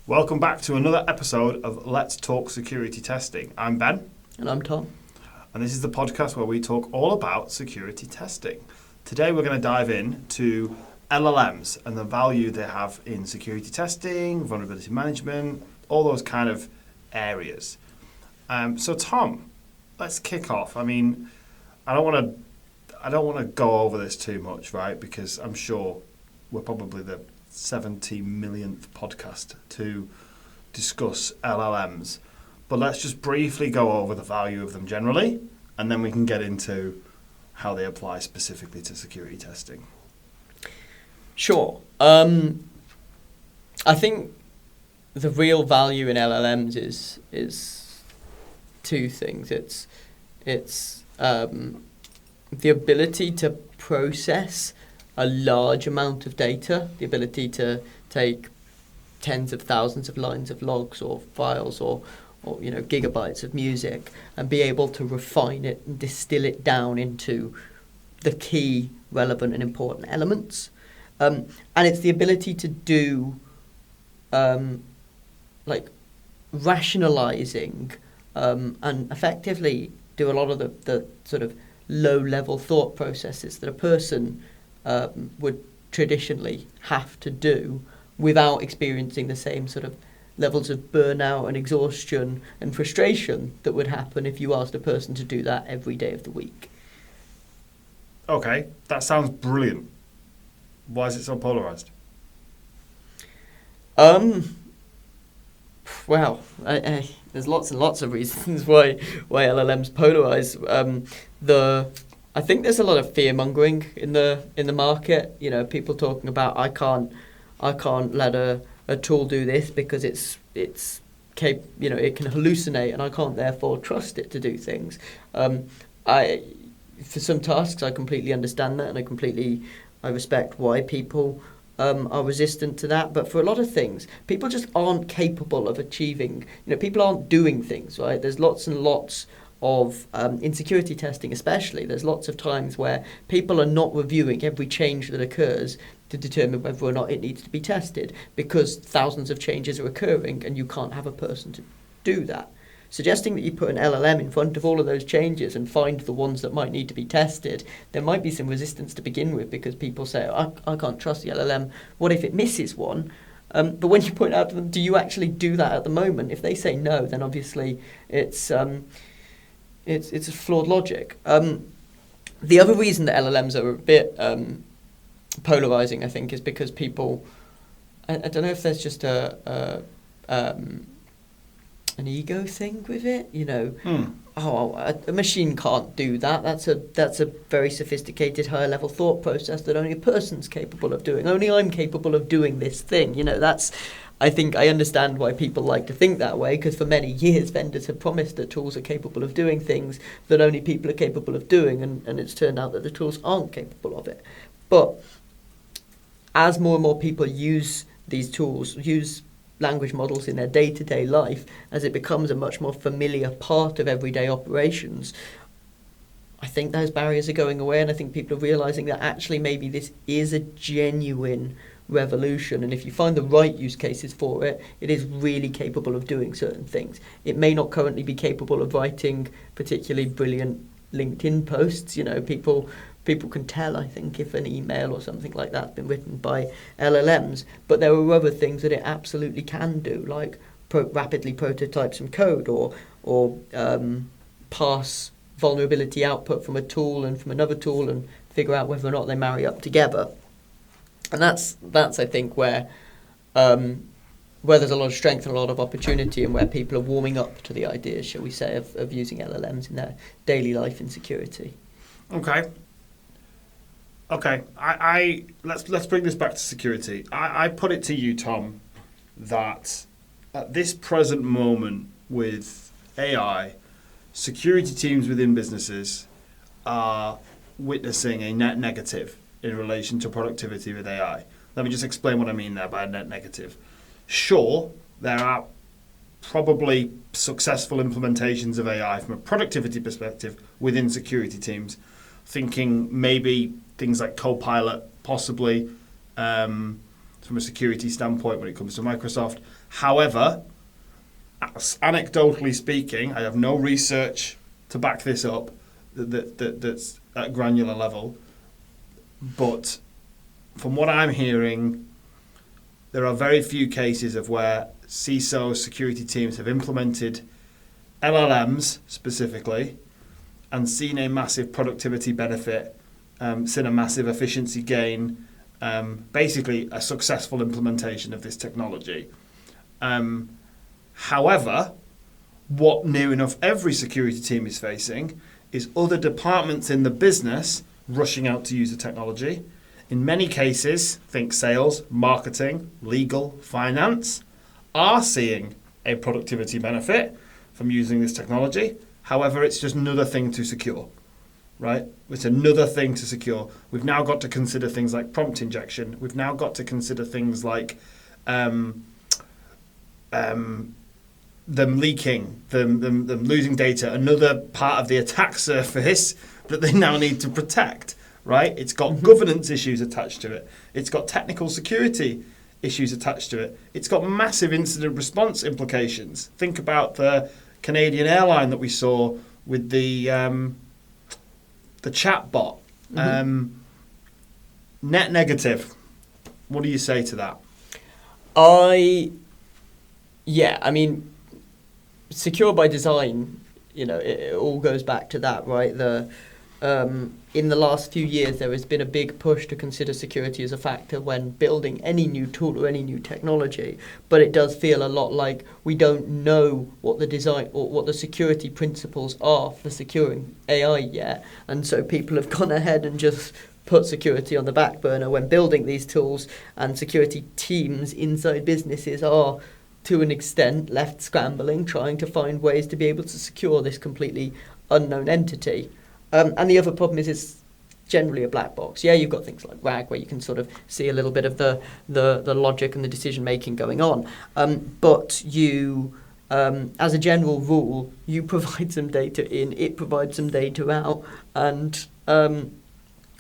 Welcome back to another episode of Let's Talk Security Testing. I'm Ben. And I'm Tom. And this is the podcast where we talk all about security testing. Today we're going to dive into LLMs and the value they have in security testing, vulnerability management, all those kind of areas. So Tom, let's kick off. I mean, I don't want to go over this too much, right? Because I'm sure we're probably the 70 millionth podcast to discuss LLMs. But let's just briefly go over the value of them generally, and then we can get into how they apply specifically to security testing. Sure. I think the real value in LLMs is two things. It's the ability to process a large amount of data, the ability to take tens of thousands of lines of logs or files or gigabytes of music and be able to refine it and distill it down into the key relevant and important elements. And it's the ability to do rationalizing and effectively do a lot of the sort of low-level thought processes that a person would traditionally have to do without experiencing the same sort of levels of burnout and exhaustion and frustration that would happen if you asked a person to do that every day of the week. Okay, that sounds brilliant. Why is it so polarized? Well, there's lots and lots of reasons why LLMs polarize. I think there's a lot of fear mongering in the market. You know, people talking about I can't let a tool do this because it can hallucinate and I can't therefore trust it to do things. For some tasks I completely understand that, and I respect why people are resistant to that. But for a lot of things, people just aren't capable of achieving. People aren't doing things, right? There's lots and lots of in security testing especially, there's lots of times where people are not reviewing every change that occurs to determine whether or not it needs to be tested, because thousands of changes are occurring and you can't have a person to do that. Suggesting that you put an LLM in front of all of those changes and find the ones that might need to be tested, there might be some resistance to begin with, because people say, I can't trust the LLM. What if it misses one? But when you point out to them, do you actually do that at the moment? If they say no, then obviously it's a flawed logic. The other reason that LLMs are a bit polarizing, I think, is because people, I don't know if there's just an ego thing with it. A machine can't do that. That's a very sophisticated, higher level thought process that only a person's capable of doing. Only I'm capable of doing this thing. I think I understand why people like to think that way, because for many years vendors have promised that tools are capable of doing things that only people are capable of doing, and it's turned out that the tools aren't capable of it. But as more and more people use these tools, use language models in their day-to-day life, as it becomes a much more familiar part of everyday operations, I think those barriers are going away, and I think people are realising that actually maybe this is a genuine revolution, and if you find the right use cases for it, it is really capable of doing certain things. It may not currently be capable of writing particularly brilliant LinkedIn posts. People can tell, I think, if an email or something like that's been written by LLMs, but there are other things that it absolutely can do, like rapidly prototype some code or pass vulnerability output from a tool and from another tool and figure out whether or not they marry up together. And that's I think where there's a lot of strength and a lot of opportunity, and where people are warming up to the idea, shall we say, of using LLMs in their daily life in security. Okay. Let's bring this back to security. I put it to you, Tom, that at this present moment with AI, security teams within businesses are witnessing a net negative in relation to productivity with AI. Let me just explain what I mean there by a net negative. Sure, there are probably successful implementations of AI from a productivity perspective within security teams, thinking maybe things like Copilot, possibly from a security standpoint when it comes to Microsoft. However, anecdotally speaking, I have no research to back this up that's at granular level, but from what I'm hearing, there are very few cases of where CISO security teams have implemented LLMs specifically and seen a massive productivity benefit, seen a massive efficiency gain, basically a successful implementation of this technology. However, what near enough every security team is facing is other departments in the business rushing out to use the technology. In many cases, think sales, marketing, legal, finance, are seeing a productivity benefit from using this technology. However, it's just another thing to secure, right? It's another thing to secure. We've now got to consider things like prompt injection. We've now got to consider things like them leaking, them losing data, another part of the attack surface that they now need to protect, right? It's got governance issues attached to it. It's got technical security issues attached to it. It's got massive incident response implications. Think about the Canadian airline that we saw with the chatbot. Net negative. What do you say to that? I mean, secure by design, it all goes back to that, right? In the last few years, there has been a big push to consider security as a factor when building any new tool or any new technology. But it does feel a lot like we don't know what the design or what the security principles are for securing AI yet. And so people have gone ahead and just put security on the back burner when building these tools, and security teams inside businesses are, to an extent, left scrambling, trying to find ways to be able to secure this completely unknown entity. And the other problem is it's generally a black box. Yeah, you've got things like RAG where you can sort of see a little bit of the logic and the decision making going on. But you, as a general rule, you provide some data in, it provides some data out, and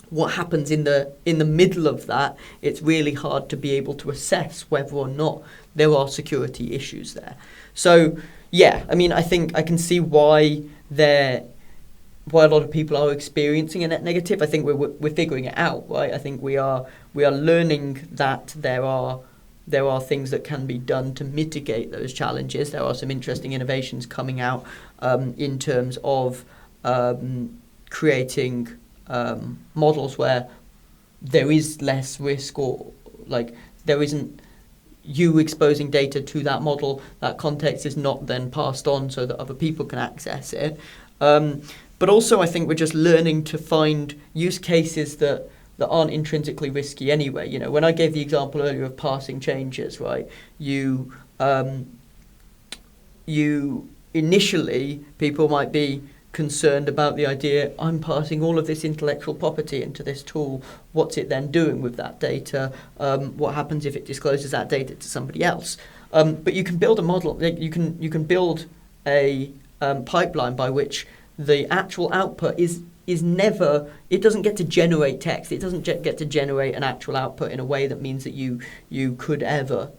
what happens in the middle of that, it's really hard to be able to assess whether or not there are security issues there. So yeah, I mean, I think I can see why a lot of people are experiencing a net negative. I think we're figuring it out, right? I think we are learning that there are things that can be done to mitigate those challenges. There are some interesting innovations coming out in terms of creating models where there is less risk, or like there isn't you exposing data to that model. That context is not then passed on so that other people can access it. But also, I think we're just learning to find use cases that aren't intrinsically risky anyway. When I gave the example earlier of parsing changes, right? You initially, people might be concerned about the idea, I'm passing all of this intellectual property into this tool. What's it then doing with that data? What happens if it discloses that data to somebody else? But you can build a model. You can build a pipeline by which the actual output is never, it doesn't get to generate text. It doesn't get to generate an actual output in a way that means that you could ever,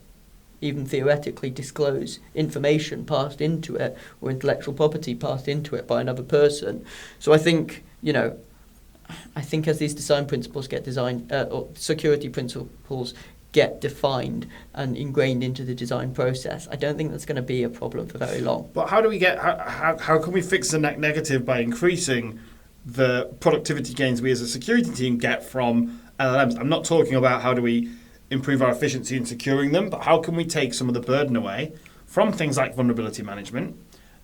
even theoretically, disclose information passed into it or intellectual property passed into it by another person. So I think, as these design principles get designed, or security principles get defined and ingrained into the design process, I don't think that's going to be a problem for very long. But how do we how can we fix the net negative by increasing the productivity gains we as a security team get from LLMs? I'm not talking about how do we improve our efficiency in securing them, but how can we take some of the burden away from things like vulnerability management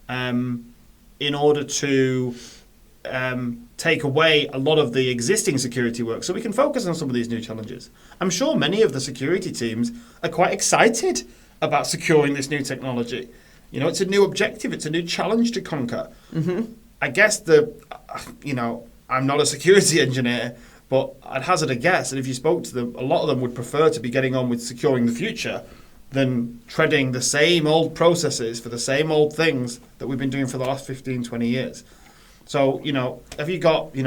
in order to take away a lot of the existing security work so we can focus on some of these new challenges. I'm sure many of the security teams are quite excited about securing this new technology. It's a new objective, it's a new challenge to conquer. I guess I'm not a security engineer, but I'd hazard a guess, and if you spoke to them, a lot of them would prefer to be getting on with securing the future than treading the same old processes for the same old things that we've been doing for the last 15, 20 years. So, have you got,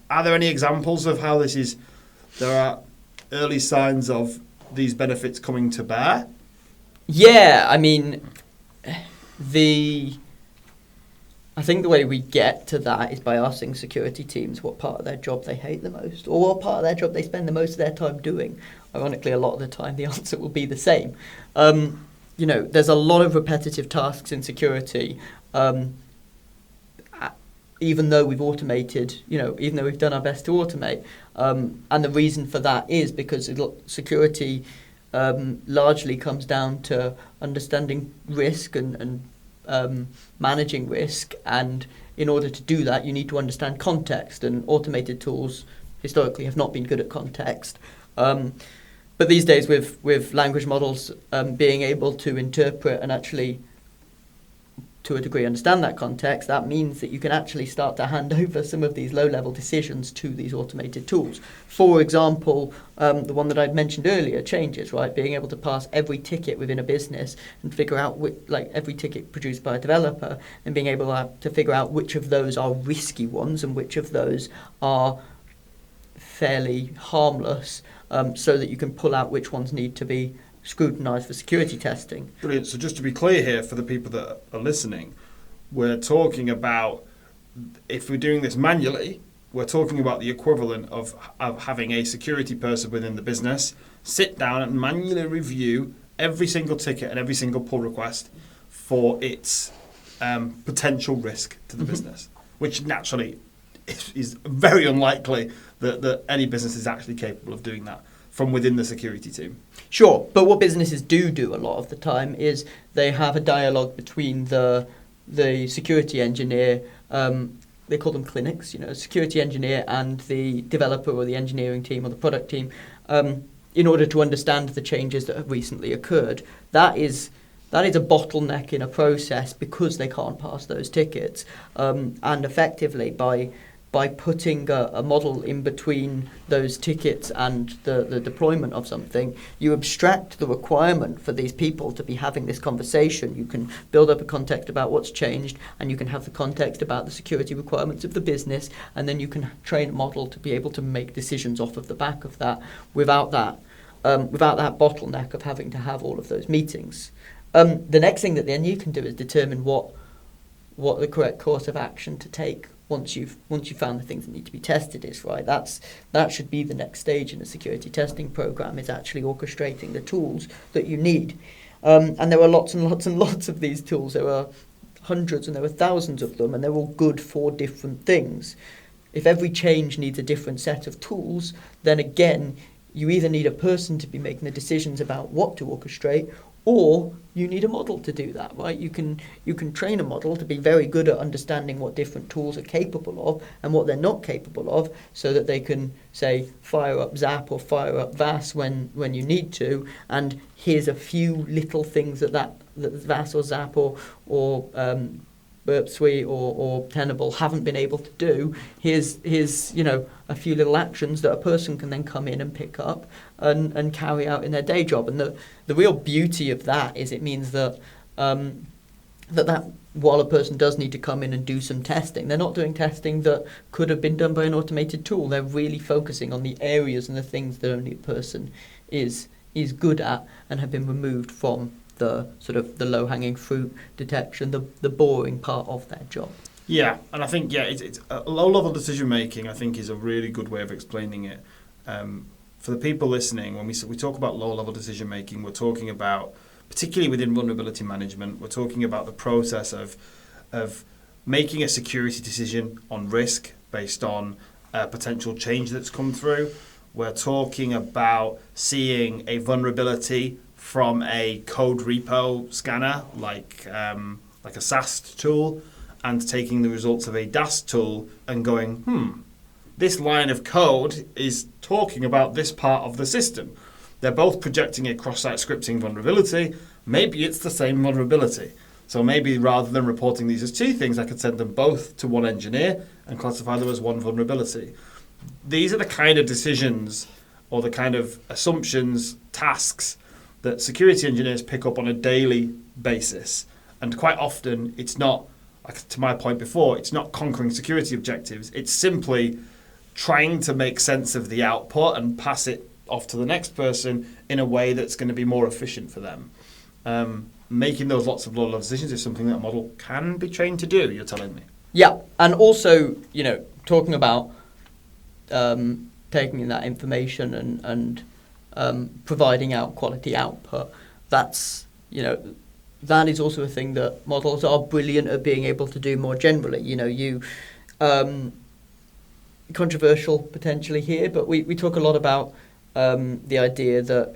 are there any examples of how there are early signs of these benefits coming to bear? Yeah, I mean, I think the way we get to that is by asking security teams what part of their job they hate the most, or what part of their job they spend the most of their time doing. Ironically, a lot of the time the answer will be the same. There's a lot of repetitive tasks in security, even though we've automated, even though we've done our best to automate. And the reason for that is because security largely comes down to understanding risk and managing risk, and in order to do that you need to understand context, and automated tools historically have not been good at context. But these days with language models being able to interpret and actually to a degree understand that context, that means that you can actually start to hand over some of these low-level decisions to these automated tools. For example, the one that I'd mentioned earlier, changes, right? Being able to pass every ticket within a business and figure out, every ticket produced by a developer, and being able to figure out which of those are risky ones and which of those are fairly harmless, so that you can pull out which ones need to be scrutinised for security testing. Brilliant. So just to be clear here for the people that are listening, we're talking about, if we're doing this manually, we're talking about the equivalent of having a security person within the business sit down and manually review every single ticket and every single pull request for its potential risk to the business, which naturally is very unlikely that any business is actually capable of doing that from within the security team. Sure, but what businesses do a lot of the time is they have a dialogue between the security engineer, they call them clinics, security engineer, and the developer or the engineering team or the product team, in order to understand the changes that have recently occurred. That is a bottleneck in a process because they can't pass those tickets, and effectively by putting a model in between those tickets and the deployment of something, you abstract the requirement for these people to be having this conversation. You can build up a context about what's changed, and you can have the context about the security requirements of the business, and then you can train a model to be able to make decisions off of the back of that without that bottleneck of having to have all of those meetings. The next thing that then you can do is determine what the correct course of action to take once you've found the things that need to be tested is, right? That should be the next stage in a security testing program, is actually orchestrating the tools that you need. And there are lots and lots and lots of these tools. There are hundreds and there are thousands of them, and they're all good for different things. If every change needs a different set of tools, then again, you either need a person to be making the decisions about what to orchestrate, or you need a model to do that, right? You can train a model to be very good at understanding what different tools are capable of and what they're not capable of, so that they can, say, fire up Zap or fire up VAS when you need to, and here's a few little things that VAS or Zap or Burp Suite or Tenable haven't been able to do. Here's a few little actions that a person can then come in and pick up and carry out in their day job. And the real beauty of that is it means that that while a person does need to come in and do some testing, they're not doing testing that could have been done by an automated tool. They're really focusing on the areas and the things that only a person is good at and have been removed from the sort of the low-hanging fruit detection, the boring part of their job. Yeah, and I think it's low-level decision-making, I think, is a really good way of explaining it. For the people listening, when we talk about low-level decision-making, we're talking about, particularly within vulnerability management, we're talking about the process of making a security decision on risk based on a potential change that's come through. We're talking about seeing a vulnerability from a code repo scanner, like a SAST tool, and taking the results of a DAST tool and going, this line of code is talking about this part of the system. They're both projecting a cross-site scripting vulnerability. Maybe it's the same vulnerability. So maybe rather than reporting these as two things, I could send them both to one engineer and classify them as one vulnerability. These are the kind of decisions or the kind of assumptions, tasks that security engineers pick up on a daily basis. And quite often it's not, to my point before, it's not conquering security objectives. It's simply trying to make sense of the output and pass it off to the next person in a way that's going to be more efficient for them. Making those lots of low-level decisions is something that a model can be trained to do, you're telling me. Yeah, and also, talking about taking in that information and providing out quality output, that's, that is also a thing that models are brilliant at being able to do more generally. Controversial potentially here, but we talk a lot about the idea that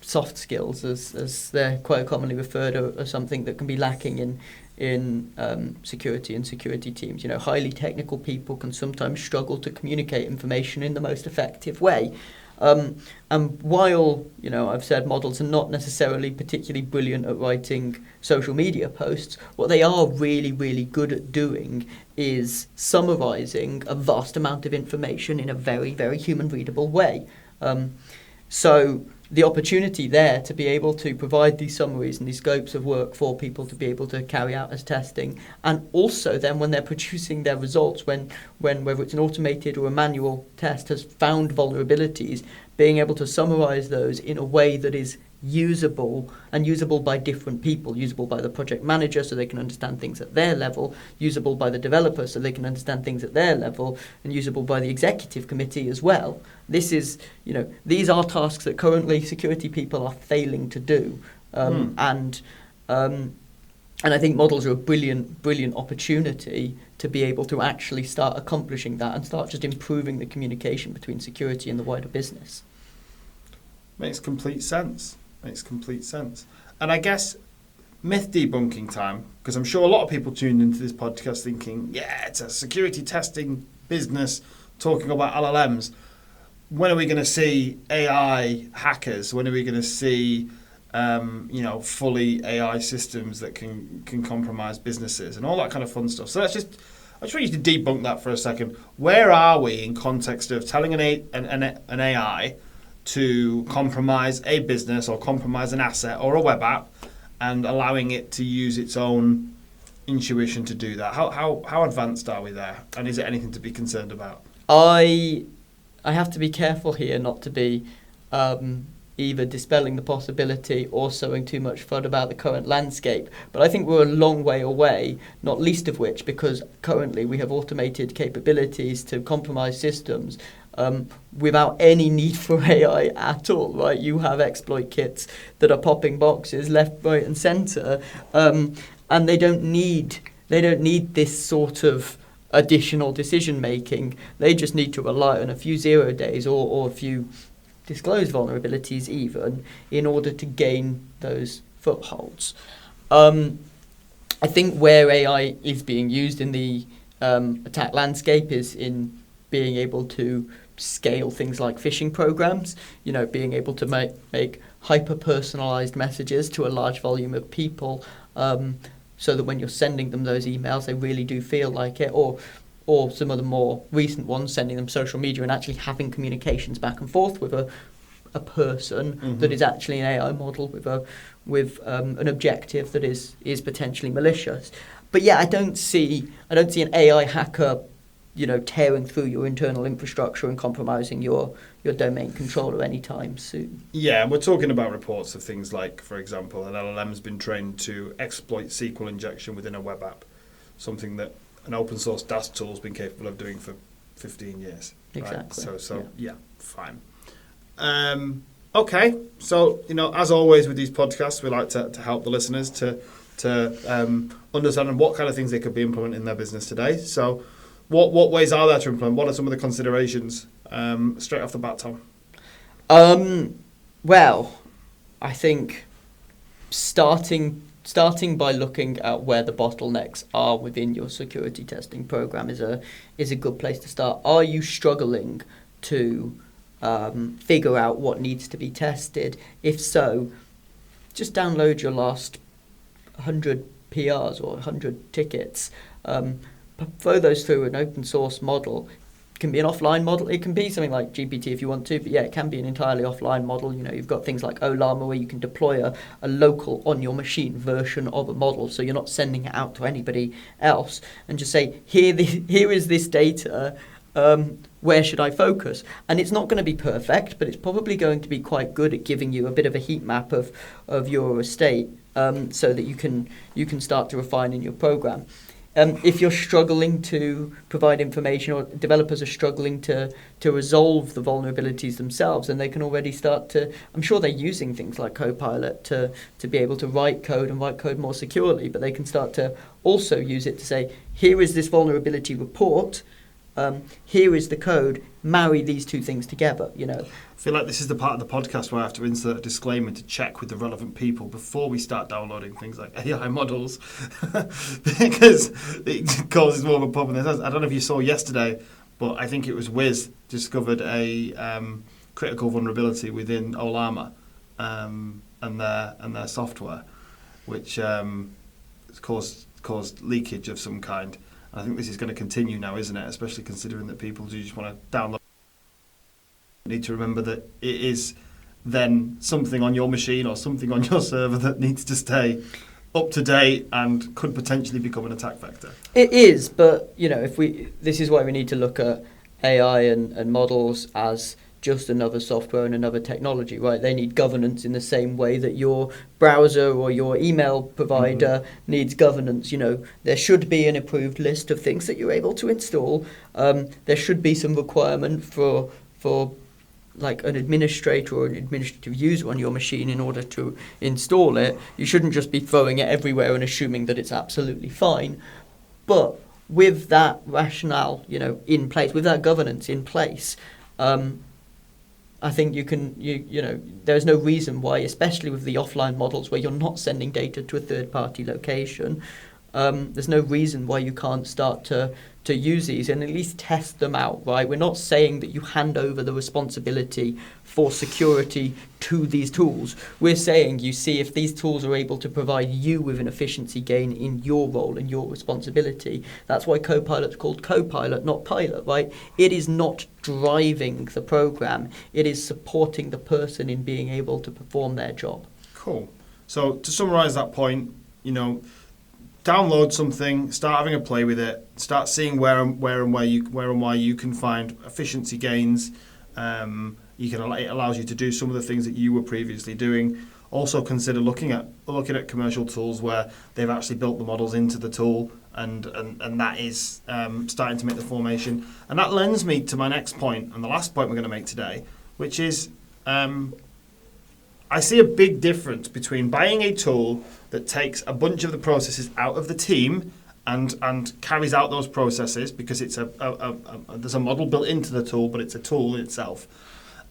soft skills, as they're quite commonly referred to, are something that can be lacking in security and security teams. Highly technical people can sometimes struggle to communicate information in the most effective way. And while, I've said models are not necessarily particularly brilliant at writing social media posts, what they are really, really good at doing is summarising a vast amount of information in a very, very human-readable way. So the opportunity there to be able to provide these summaries and these scopes of work for people to be able to carry out as testing, and also then when they're producing their results, when whether it's an automated or a manual test has found vulnerabilities, being able to summarise those in a way that is usable by different people, usable by the project manager so they can understand things at their level, usable by the developer so they can understand things at their level, and usable by the executive committee as well. This is, these are tasks that currently security people are failing to do. And I think models are a brilliant opportunity to be able to actually start accomplishing that and start just improving the communication between security and the wider business. Makes complete sense. And I guess myth debunking time, because I'm sure a lot of people tuned into this podcast thinking, yeah, it's a security testing business talking about LLMs. When are we going to see AI hackers? When are we going to see fully AI systems that can compromise businesses and all that kind of fun stuff? So I just want you to debunk that for a second. Where are we in context of telling an AI to compromise a business or compromise an asset or a web app and allowing it to use its own intuition to do that? How advanced are we there? And is it anything to be concerned about? I have to be careful here not to be either dispelling the possibility or sowing too much FUD about the current landscape. But I think we're a long way away, not least of which because currently we have automated capabilities to compromise systems without any need for AI at all, right? You have exploit kits that are popping boxes left, right and centre, and they don't need this sort of additional decision making. They just need to rely on a few 0 days or a few disclosed vulnerabilities even in order to gain those footholds. I think where AI is being used in the attack landscape is in being able to scale things like phishing programs, being able to make hyper-personalized messages to a large volume of people so that when you're sending them those emails, they really do feel like it, or some of the more recent ones, sending them social media and actually having communications back and forth with a person that is actually an AI model with an objective that is potentially malicious. But yeah, I don't see an AI hacker tearing through your internal infrastructure and compromising your domain controller anytime soon. Yeah, and we're talking about reports of things like, for example, an LLM's been trained to exploit SQL injection within a web app, something that an open source DAS tool's been capable of doing for 15 years. Exactly. Right? So yeah, fine. Okay, so as always with these podcasts, we like to help the listeners to understand what kind of things they could be implementing in their business today. So what ways are there to implement? What are some of the considerations straight off the bat, Tom? Well, I think starting by looking at where the bottlenecks are within your security testing program is a good place to start. Are you struggling to figure out what needs to be tested? If so, just download your last 100 PRs or 100 tickets. Throw those through an open source model. It can be an offline model. It can be something like GPT if you want to, but yeah, it can be an entirely offline model. You've got things like Olama where you can deploy a local on your machine version of a model, so you're not sending it out to anybody else, and just say, here is this data. where should I focus? And it's not going to be perfect, but it's probably going to be quite good at giving you a bit of a heat map of your estate, so that you can start to refine in your program. If you're struggling to provide information, or developers are struggling to resolve the vulnerabilities themselves, and they can already start to, I'm sure they're using things like Copilot to be able to write code more securely, but they can start to also use it to say, here is this vulnerability report, here is the code, marry these two things together, I feel like this is the part of the podcast where I have to insert a disclaimer to check with the relevant people before we start downloading things like AI models, because it causes more of a problem than it does. I don't know if you saw yesterday, but I think it was Wiz discovered a critical vulnerability within Olama and their software, which caused leakage of some kind. I think this is going to continue now, isn't it? Especially considering that people do just want to download. You need to remember that it is then something on your machine or something on your server that needs to stay up to date and could potentially become an attack vector. It is, but this is why we need to look at AI and models as just another software and another technology, right? They need governance in the same way that your browser or your email provider needs governance. There should be an approved list of things that you're able to install. There should be some requirement for like an administrator or an administrative user on your machine in order to install it. You shouldn't just be throwing it everywhere and assuming that it's absolutely fine. But with that rationale, in place, with that governance in place, I think there's no reason why, especially with the offline models where you're not sending data to a third-party location, there's no reason why you can't start to use these and at least test them out, right? We're not saying that you hand over the responsibility for security to these tools. We're saying you see if these tools are able to provide you with an efficiency gain in your role and your responsibility. That's why Copilot's called Copilot, not Pilot, right? It is not driving the program. It is supporting the person in being able to perform their job. Cool. So to summarize that point, download something, start having a play with it, start seeing where and why you can find efficiency gains. It allows you to do some of the things that you were previously doing. Also consider looking at commercial tools where they've actually built the models into the tool, and that is starting to make the formation. And that lends me to my next point, and the last point we're going to make today, which is I see a big difference between buying a tool that takes a bunch of the processes out of the team and carries out those processes because it's there's a model built into the tool, but it's a tool in itself,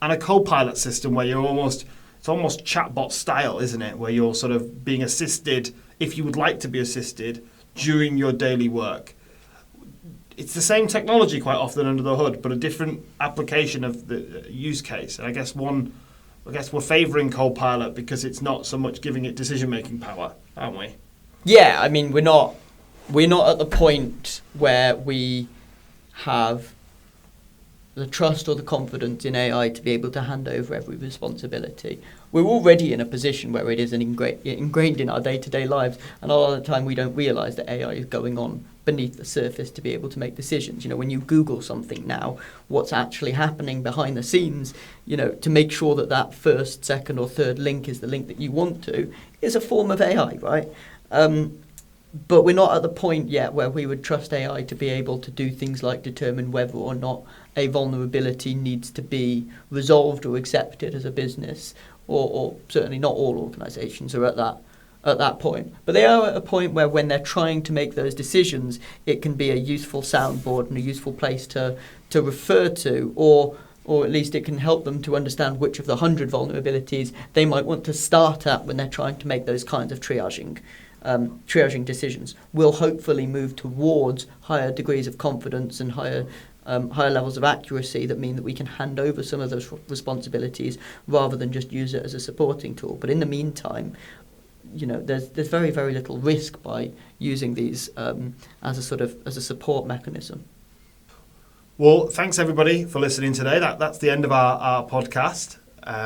and a Copilot system where it's almost chatbot style, isn't it? Where you're sort of being assisted if you would like to be assisted during your daily work. It's the same technology quite often under the hood, but a different application of the use case. And I guess we're favouring Copilot because it's not so much giving it decision-making power, aren't we? Yeah, I mean, we're not at the point where we have the trust or the confidence in AI to be able to hand over every responsibility. We're already in a position where it is ingrained in our day-to-day lives, and a lot of the time we don't realise that AI is going on beneath the surface to be able to make decisions. When you Google something now, what's actually happening behind the scenes, to make sure that first, second or third link is the link that you want to, is a form of AI, right? But we're not at the point yet where we would trust AI to be able to do things like determine whether or not a vulnerability needs to be resolved or accepted as a business, or certainly not all organisations are at that point. But they are at a point where when they're trying to make those decisions, it can be a useful soundboard and a useful place to refer to, or at least it can help them to understand which of the 100 vulnerabilities they might want to start at when they're trying to make those kinds of triaging decisions. Will hopefully move towards higher degrees of confidence and higher levels of accuracy that mean that we can hand over some of those responsibilities rather than just use it as a supporting tool. But in the meantime, there's very, very little risk by using these as a support mechanism. Well, thanks everybody for listening today. That's the end of our podcast.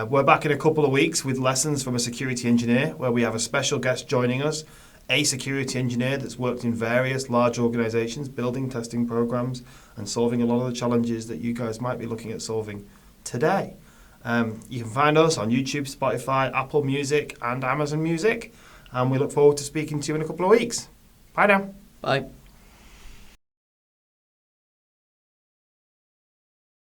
We're back in a couple of weeks with lessons from a security engineer, where we have a special guest joining us, a security engineer that's worked in various large organizations, building testing programs and solving a lot of the challenges that you guys might be looking at solving today. You can find us on YouTube, Spotify, Apple Music and Amazon Music, and we look forward to speaking to you in a couple of weeks. Bye now. Bye.